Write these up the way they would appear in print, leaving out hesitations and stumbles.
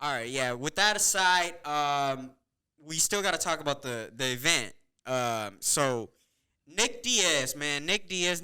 All right, yeah. With that aside, we still got to talk about the event. So Nick Diaz, man, Nick Diaz.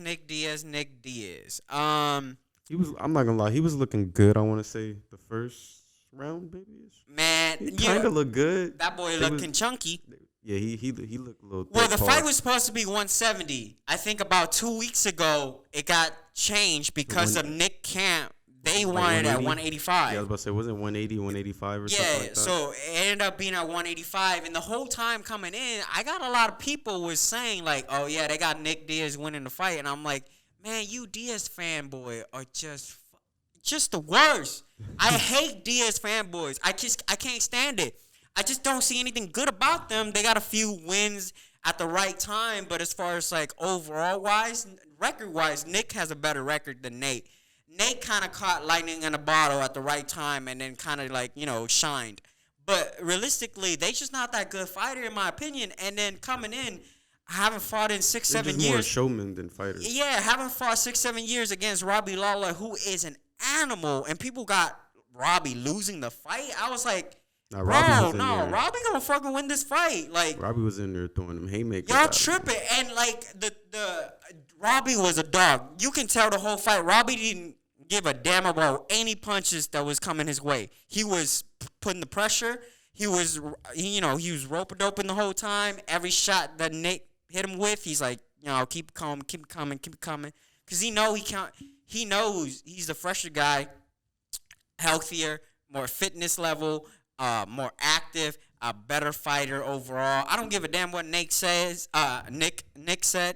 He was. I'm not gonna lie. He was looking good. I want to say the first round, maybe. Man, He yeah, kind of looked good. that boy They looking chunky. Yeah, he looked a little. Well, thick, the fight pause. was supposed to be 170. I think about 2 weeks ago it got changed because of Nick Camp. They Like wanted at 180? 185. Yeah, I was about to say, wasn't 180, 185 or something Yeah, like that? so it ended up being at 185, and the whole time coming in, I got a lot of people was saying like, "Oh yeah, they got Nick Diaz winning the fight," and I'm like, "Man, you Diaz fanboy are just the worst." I hate Diaz fanboys. I can't stand it. I just don't see anything good about them. They got a few wins at the right time, but as far as like overall wise, record wise, Nick has a better record than Nate. Nate kind of caught lightning in a bottle at the right time and then kind of like, shined. But realistically, they just not that good fighter in my opinion. And then coming in, haven't fought in 6, They're 7 just more years. showmen than fighters. Yeah, haven't fought 6, 7 years against Robbie Lawler, who is an animal. And people got Robbie losing the fight. I was like, Nah, Robbie was in no, there. Robbie gonna fucking win this fight. Like, Robbie was in there throwing them haymakers. y'all at him. tripping. And like the Robbie was a dog. You can tell the whole fight. Robbie didn't give a damn about any punches that was coming his way. He was putting the pressure. He was rope a doping the whole time. Every shot that Nick hit him with, he's like, keep coming, keep coming, keep coming, because he knows he's the fresher guy, healthier, more fitness level, more active, a better fighter overall. I don't give a damn what Nick says. Nick said.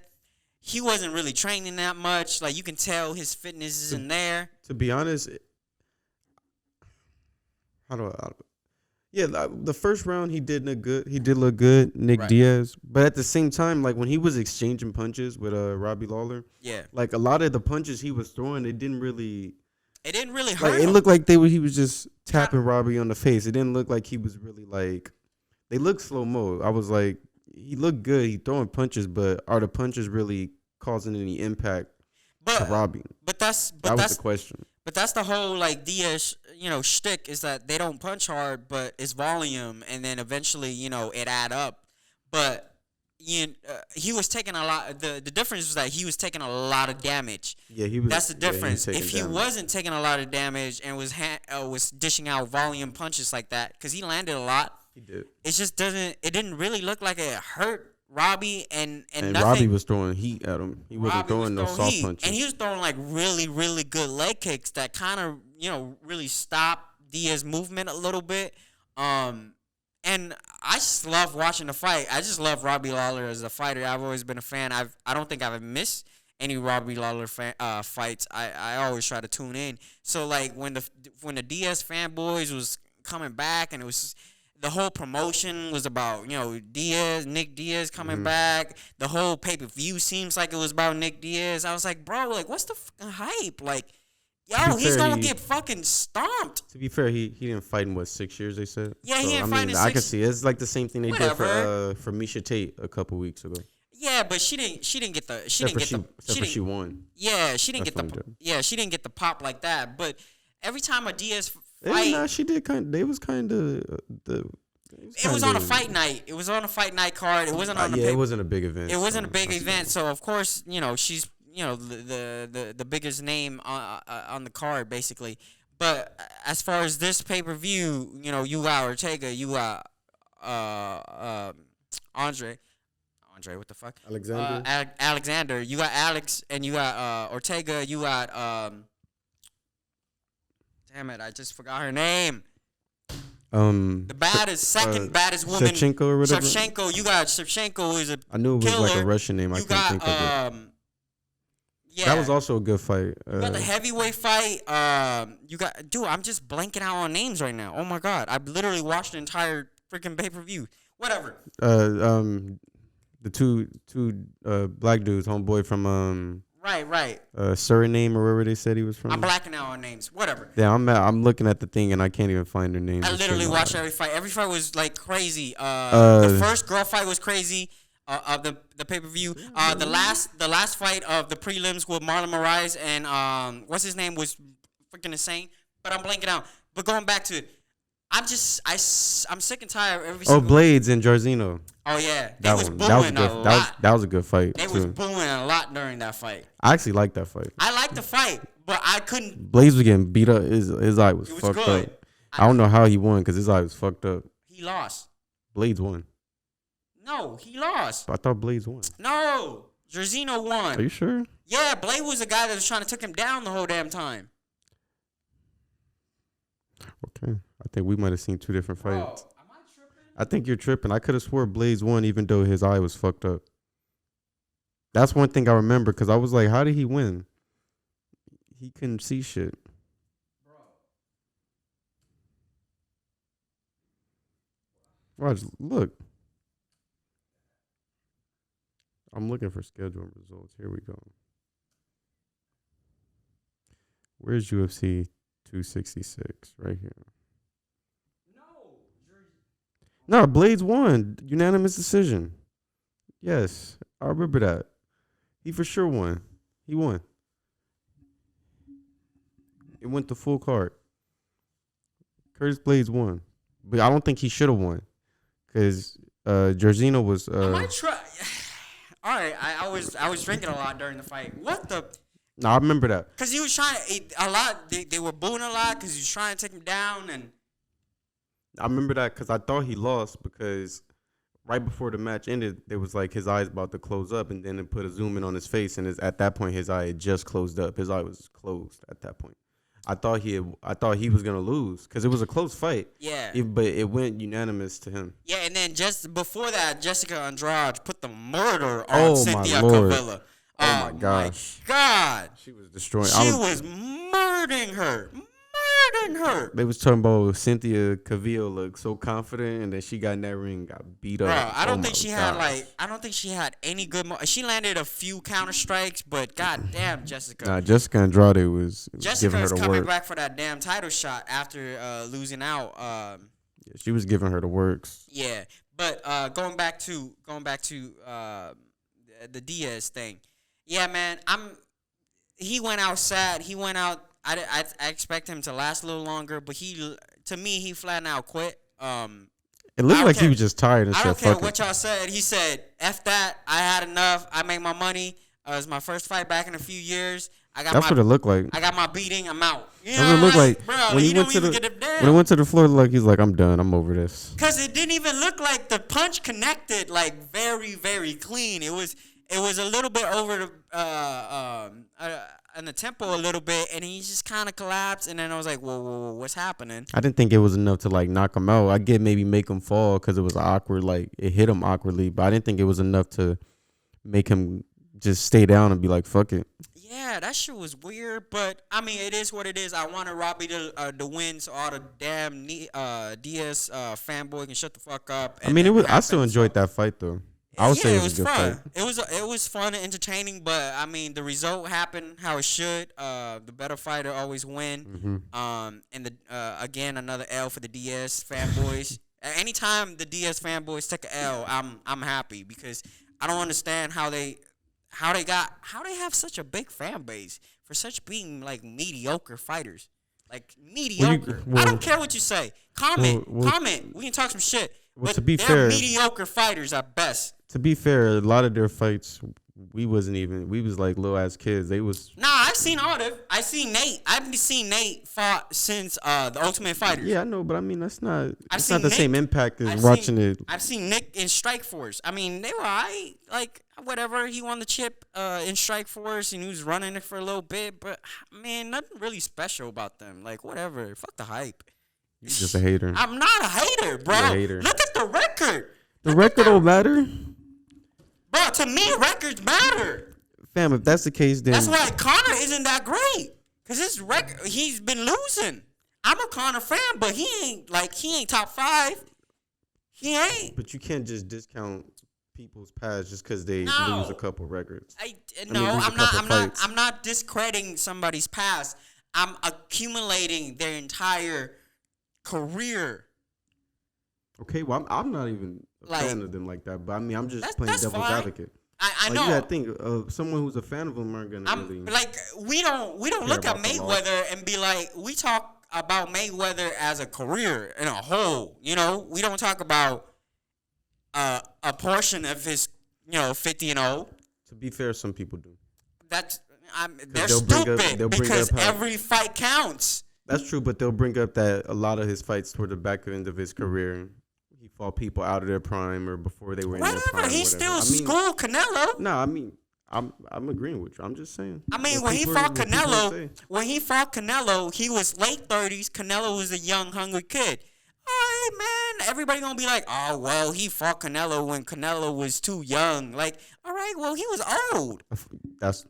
He wasn't really training that much. Like, you can tell his fitness isn't there. To be honest, how do I? Yeah, the first round he did look good. He did look good, Nick Right. Diaz. But at the same time, like when he was exchanging punches with Robbie Lawler, Yeah. like a lot of the punches he was throwing, it didn't really. It didn't really Like hurt it him. looked like he was just tapping Robbie on the face. It didn't look like he was really like. They looked slow mo. I was like, he looked good. He throwing punches, but are the punches really causing any impact to Robbie? But that's That was the question. But that's the whole like Diaz, shtick is that they don't punch hard, but it's volume, and then eventually, it add up. But he was taking a lot. The difference was that he was taking a lot of damage. Yeah, he was. That's the yeah, he was difference. taking If he damage. wasn't taking a lot of damage and was dishing out volume punches like that, because he landed a lot, He did. it just doesn't. It didn't really look like it hurt Robbie, and And nothing. Robbie was throwing heat at him. He wasn't Robbie was throwing no throwing soft heat, punches. and he was throwing like really, really good leg kicks that kind of really stopped Diaz's movement a little bit. And I just love watching the fight. I just love Robbie Lawler as a fighter. I've always been a fan. I don't think I've missed any Robbie Lawler fights. I always try to tune in. So like when the Diaz fanboys was coming back, and it was. The whole promotion was about, Nick Diaz coming back. The whole pay-per-view seems like it was about Nick Diaz. I was like, bro, like, what's the fucking hype? Like, yo, he's going to get fucking stomped. To be fair, he didn't fight in 6 years. They said. Yeah, he didn't fight in I can 6 see it. It's like the same thing they Whatever. did for Misha Tate a couple weeks ago. Yeah, but she didn't get the She won. yeah, she didn't That's get what the I'm doing. she didn't get the pop like that. But every time a Diaz Yeah, fight, nah, she did kind. They was kind of it was on a fight night. It was on a fight night card. It wasn't on it wasn't a big event. It wasn't so a big that's event, so of course, she's the biggest name on the card basically. But as far as this pay-per-view, you got Ortega, you got Andre, what the fuck? Alexander. Alexander. You got Alex, and you got Ortega. You got damn it, I just forgot her name. The second baddest woman. Shevchenko or whatever. Shevchenko. You got Shevchenko, who is a I knew it was killer. like a Russian name. I You can't think of got it. yeah. That was also a good fight. You got the heavyweight fight. You got I'm just blanking out on names right now. Oh my god, I literally watched the entire freaking pay-per-view. Whatever. The two black dudes, homeboy from Right. Suriname or wherever they said he was from. I'm blacking out on names. Whatever. Yeah, I'm looking at the thing and I can't even find their names. I It's literally so watched hard. every fight. Every fight was like crazy. The first girl fight was crazy. Of the pay-per-view. The last fight of the prelims with Marlon Moraes and what's his name was freaking insane. But I'm blanking out. But going back to it, I'm sick and tired of every Oh, single. Blades and Jairzinho. Oh yeah, they That was one. booing a lot. That was a good fight They was booing a lot during that fight. I actually liked that fight. I liked the fight, but I couldn't. Blades was getting beat up. His eye was fucked good. up. I don't know how he won because his eye was fucked up. He lost. Blades won. No, he lost. I thought Blades won. No, Jairzinho won. Are you sure? Yeah, Blade was the guy that was trying to take him down the whole damn time. Okay. I think we might have seen two different fights. Bro, am I tripping? I think you're tripping. I could have swore Blades won even though his eye was fucked up. That's one thing I remember because I was like, how did he win? He couldn't see shit. Watch, look. I'm looking for schedule results. Here we go. Where's UFC 266? Right here. No, Blades won. Unanimous decision. Yes, I remember that. He for sure won. He won. It went to full card. Curtis Blades won. But I don't think he should have won. Because Jairzinho was... All right, I was drinking a lot during the fight. What the... No, I remember that. Because he was trying a lot. They were booing a lot because he was trying to take him down. And I remember that because I thought he lost because right before the match ended, there was like his eyes about to close up, and then it put a zoom in on his face, and at that point his eye had just closed up. His eye was closed at that point. I thought he was gonna lose because it was a close fight. Yeah, but it went unanimous to him. Yeah, and then just before that, Jessica Andrade put the murder on Cynthia Cavilla. Oh my gosh! My God, she was destroying. She was murdering her. They was talking about Cynthia Cavilla looked so confident, and then she got in that ring and got beat up. Bro, I don't think she had any good. She landed a few counter strikes, but goddamn, Jessica. Nah, Jessica Andrade was giving her the coming work. back for that damn title shot after losing out. Yeah, she was giving her the works. Yeah, but going back to the Diaz thing. Yeah, man, he went out sad. He went out. I expect him to last a little longer, but to me he flat out quit. It looked like he was just tired and I said, don't care "Fuck what it." y'all said. He said, "F that. I had enough. I made my money. It was my first fight back in a few years. That's what it looked like. I got my beating. I'm out." You know That's what it looked like. Bro, When he went to the floor, like he's like, "I'm done. I'm over this." Because it didn't even look like the punch connected like very, very clean. It was a little bit over in the tempo a little bit, and he just kind of collapsed. And then I was like, whoa, what's happening? I didn't think it was enough to like knock him out. I get maybe make him fall because it was awkward, like it hit him awkwardly, but I didn't think it was enough to make him just stay down and be like, "Fuck it." Yeah, that shit was weird, but I mean, it is what it is. I wanted Robbie to win, so all the damn Diaz fanboy can shut the fuck up. I mean, I still enjoyed that fight though. I would say it was a good fun. fight. It was fun and entertaining, but I mean, the result happened how it should. The better fighter always win. Mm-hmm. And again, another L for the Diaz fanboys. Anytime the Diaz fanboys take a L, I'm happy because I don't understand how they have such a big fan base for such being like mediocre fighters. Like mediocre. I don't care what you say. Comment. We can talk some shit. Well, but to be they're fair, mediocre fighters at best. To be fair, a lot of their fights, we was like little ass kids. They was. Nah, I've seen all of them. I've seen Nate fought since the Ultimate Fighter. Yeah, I know, but I mean that's not. It's not the same impact as watching it. I've seen Nick in Strike Force. I mean, they were alright. Like whatever, he won the chip in Strike Force and he was running it for a little bit. But man, nothing really special about them. Like whatever, fuck the hype. You're just a hater. I'm not a hater, bro. You're a hater. Look at the record. The record don't matter. Bro, to me, records matter. Fam, if that's the case, then that's why Conor isn't that great. Cause his record, he's been losing. I'm a Conor fan, but he ain't top 5. He ain't. But you can't just discount people's past just because they lose a couple records. I'm not discrediting somebody's past. I'm accumulating their entire career. Okay, well, I'm not even a fan of them like that, but I mean, I'm just playing devil's advocate. I know. You gotta think someone who's a fan of them aren't gonna really. Like we don't look at Mayweather and be like, we talk about Mayweather as a career in a whole. You know, we don't talk about a portion of his, 50-0. To be fair, some people do. They're they'll stupid bring because up how- every fight counts. That's true, but they'll bring up that a lot of his fights toward the back end of his career, he fought people out of their prime or before they were in their prime. Whatever, he still schooled Canelo. No, I mean, I'm agreeing with you. I'm just saying. I mean, when he fought Canelo, he was late 30s. Canelo was a young, hungry kid. All right, man. Everybody gonna be like, oh, well, he fought Canelo when Canelo was too young. Like, all right, well, he was old. That's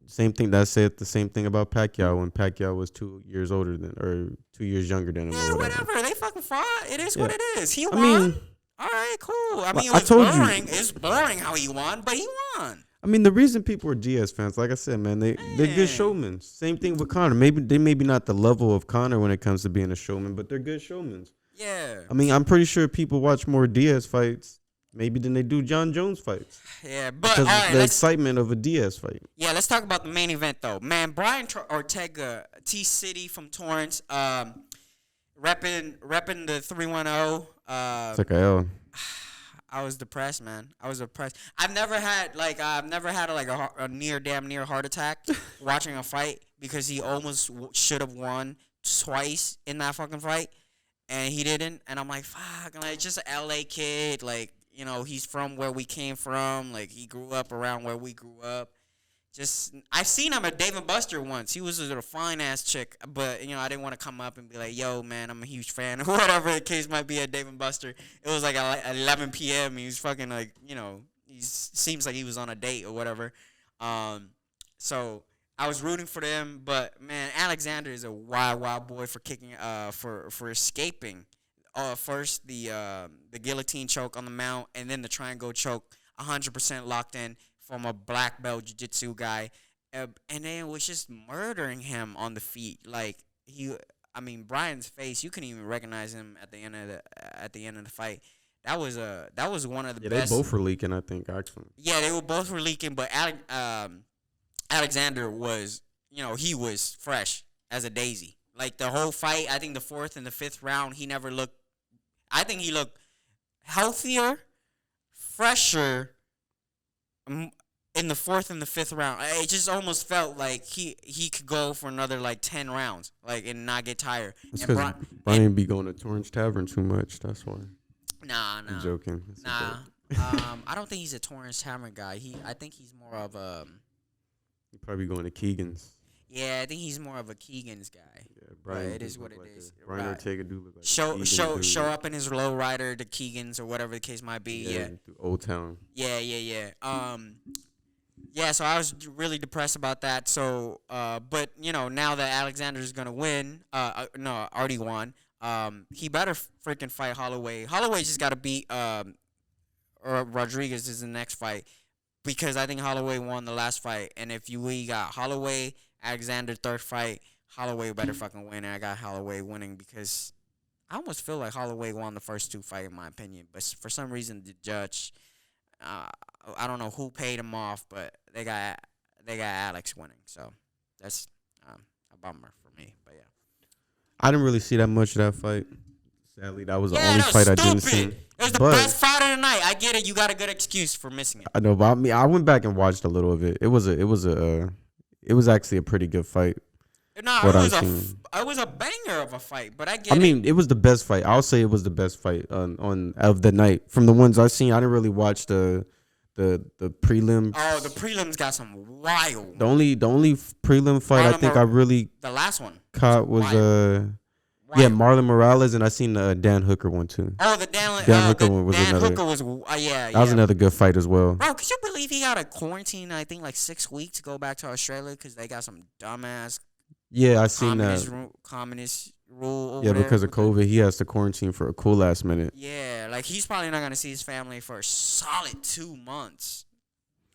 same thing. That said the same thing about Pacquiao when Pacquiao was 2 years older than or 2 years younger than him. Yeah, or whatever. They fucking fought. It is what it is. He won. I mean, all right, cool. I mean, it I was told boring. you. It's boring how he won, but he won. I mean, the reason people are Diaz fans, like I said, man, they're good showmen. Same thing with Conor. Maybe not the level of Conor when it comes to being a showman, but they're good showmen. Yeah. I mean, I'm pretty sure people watch more Diaz fights maybe than they do John Jones fights. Yeah, but because all right, the excitement of a Diaz fight. Yeah, let's talk about the main event though. Man, Brian Ortega, T City from Torrance, repping the 310. It's like a L. I was depressed, man. I was depressed. I've never had a damn near heart attack watching a fight because he almost should have won twice in that fucking fight, and he didn't. And I'm like, fuck, like just an LA kid, like he's from where we came from, like he grew up around where we grew up. I've seen him at Dave & Buster once. He was a fine ass chick, but I didn't want to come up and be like, "Yo, man, I'm a huge fan," or whatever the case might be at Dave & Buster. It was like at 11 p.m. He was fucking like, he seems like he was on a date or whatever. So I was rooting for them, but man, Alexander is a wild boy for kicking, for escaping. First the guillotine choke on the mount, and then the triangle choke, 100% locked in from a black belt jiu-jitsu guy, and then was just murdering him on the feet. Like Brian's face, you couldn't even recognize him at the end of the fight. That was one of the best. They both were leaking, I think, actually. Yeah, they both were leaking, but Alexander was, he was fresh as a daisy. Like the whole fight, I think the fourth and the fifth round, he never looked. I think he looked healthier, fresher. In the fourth and the fifth round, it just almost felt like he could go for another 10 rounds, and not get tired. It's because Brian be going to Torrance Tavern too much. That's why. Nah. I'm joking. Nah. I don't think he's a Torrance Tavern guy. I think he's more of a. He probably going to Keegan's. Yeah, I think he's more of a Keegan's guy. Yeah, Brian. It is what it is. Brian Ortega do look like show up in his low rider to Keegan's or whatever the case might be. Yeah. Old Town. Yeah. Yeah, so I was really depressed about that. So, but now that Alexander's gonna win, already won. He better freaking fight Holloway. Holloway just gotta beat Rodriguez is the next fight, because I think Holloway won the last fight. And if we got Holloway, Alexander third fight, Holloway better fucking win. And I got Holloway winning because I almost feel like Holloway won the first two fights in my opinion. But for some reason the judge, I don't know who paid him off, but they got Alex winning. So that's a bummer for me. But yeah, I didn't really see that much of that fight. Sadly, that was the only that was fight stupid. I didn't see. It was the best fight of the night. I get it. You got a good excuse for missing it. I know, but I went back and watched a little of it. It was actually a pretty good fight. No, it was a banger of a fight, but I get it. I mean, it was the best fight. I'll say it was the best fight on of the night. From the ones I've seen, I didn't really watch the prelims. Oh, the prelims got some wild. The only prelim fight I think I really the last one caught was Marlon Morales, and I seen the Dan Hooker one too. Oh, the Dan Hooker one was Dan another. Hooker was That was another good fight as well. Bro, could you believe he got a quarantine? I think 6 weeks to go back to Australia because they got some dumbass. Yeah, I seen that. Communist rule. Yeah, because of COVID, he has to quarantine for a cool last minute. Yeah, he's probably not gonna see his family for a solid 2 months.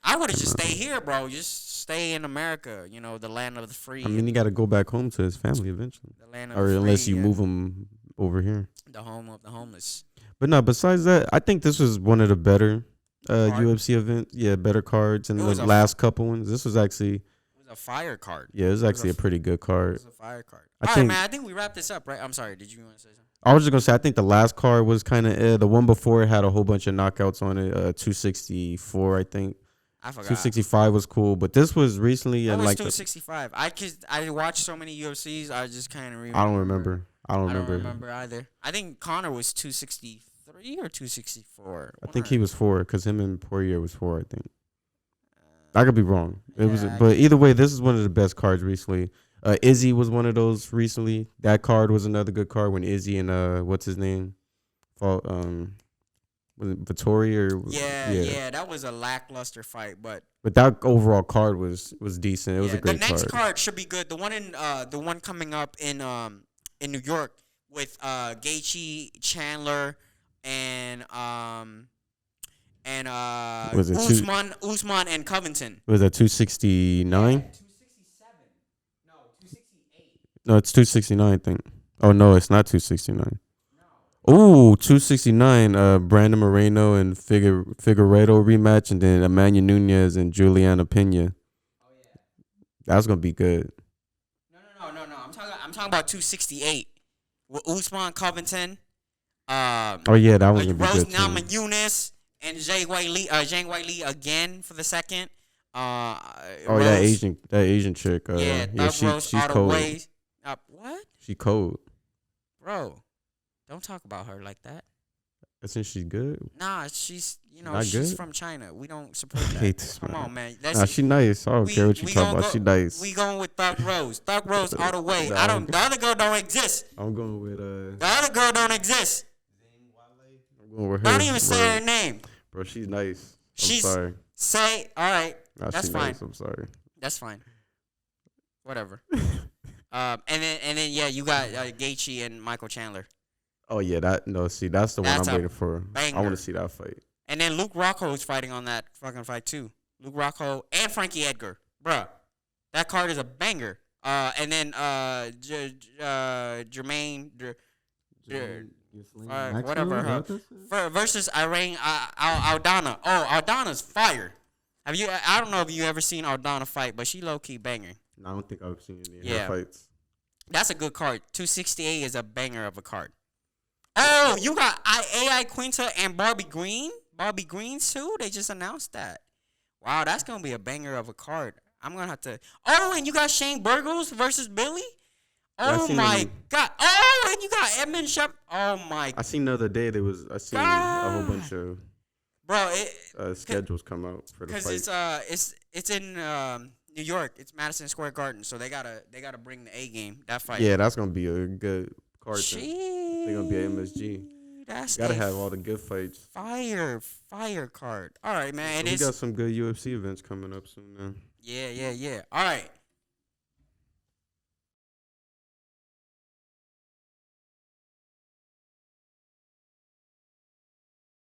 I would have just stayed here, bro. Just stay in America, the land of the free. I mean, he got to go back home to his family eventually. The land of or the free, unless you move him over here. The home of the homeless. But no, besides that, I think this was one of the better UFC events. Yeah, better cards and the last couple ones. This was actually a fire card. Yeah, it was actually a pretty good It card. was a fire card. I All right, think man. I think we wrapped this up, right? I'm sorry. Did you want to say something? I was just gonna say I think the last card was kind of the one before it had a whole bunch of knockouts on it. 264, I think. I forgot. 265 was cool, but this was recently What and was like 265? I watched so many UFCs. I just kind of remember. I don't remember. I don't I don't remember. remember either. I think Connor was 263 or 264. I think he was 4 because him and Poirier was 4. I think. I could be wrong. But either way, this is one of the best cards recently. Izzy was one of those recently. That card was another good card when Izzy and what's his name, fought was it Vittori or yeah, that was a lackluster fight, but that overall card was decent. It was a great card. The next card should be good. The one coming up in New York with Gaethje, Chandler, and was it Usman and Covington. Was that 269? 267. No, 268. No, it's 269. I think. Oh no, it's not 269. Oh, 269. Brandon Moreno and Figueiredo rematch, and then Emmanuel Nunez and Juliana Pena. Oh yeah. That's gonna be good. No. I'm talking about 268 with Usman Covington. Oh yeah, that was gonna be Rose good too. Namajunas and Zhang Wei Li again for the second. Rose, that Asian chick. She's cold. What? She cold. Bro, don't talk about her like that. Since she's good. Nah, she's Not she's good? from China. We don't support that. I hate this, Come man. on, man. Nah, she nice. I don't care what you talk about. She nice. We going with Thug Rose. Thug Rose all the way. The other girl don't exist. I'm going with The other girl don't exist. I'm going with her. Don't even say her name. Bro, she's nice. She's sorry. Say all right. Nah, that's she's fine. Nice. I'm sorry. That's fine. Whatever. And then you got Gaethje and Michael Chandler. Oh yeah, that's the one I'm waiting for. Banger. I want to see that fight. And then Luke Rockhold is fighting on that fucking fight too. Luke Rockhold and Frankie Edgar, bruh. That card is a banger. And then Jermaine, whatever versus Irene Aldana. Oh, Aldana's fire. I don't know if you ever seen Aldana fight, but she low key banging. No, I don't think I've seen any of her fights. That's a good card. 268 is a banger of a card. Oh, you got AI Quinta and Barbie Green? Barbie Green too? They just announced that. Wow, that's going to be a banger of a card. I'm going to have to. Oh, and you got Shane Burgos versus Billy? Oh, my God. Oh, and you got Edmund Shep. Oh, my. I seen the other day I seen a whole bunch of schedules come out for the fight. Because it's in New York. It's Madison Square Garden, so they gotta bring the A game, that fight. Yeah, that's going to be a good card. They're going to be an MSG. That's gotta have all the good fights. Fire card. All right, man. So we got some good UFC events coming up soon, man. Yeah. All right.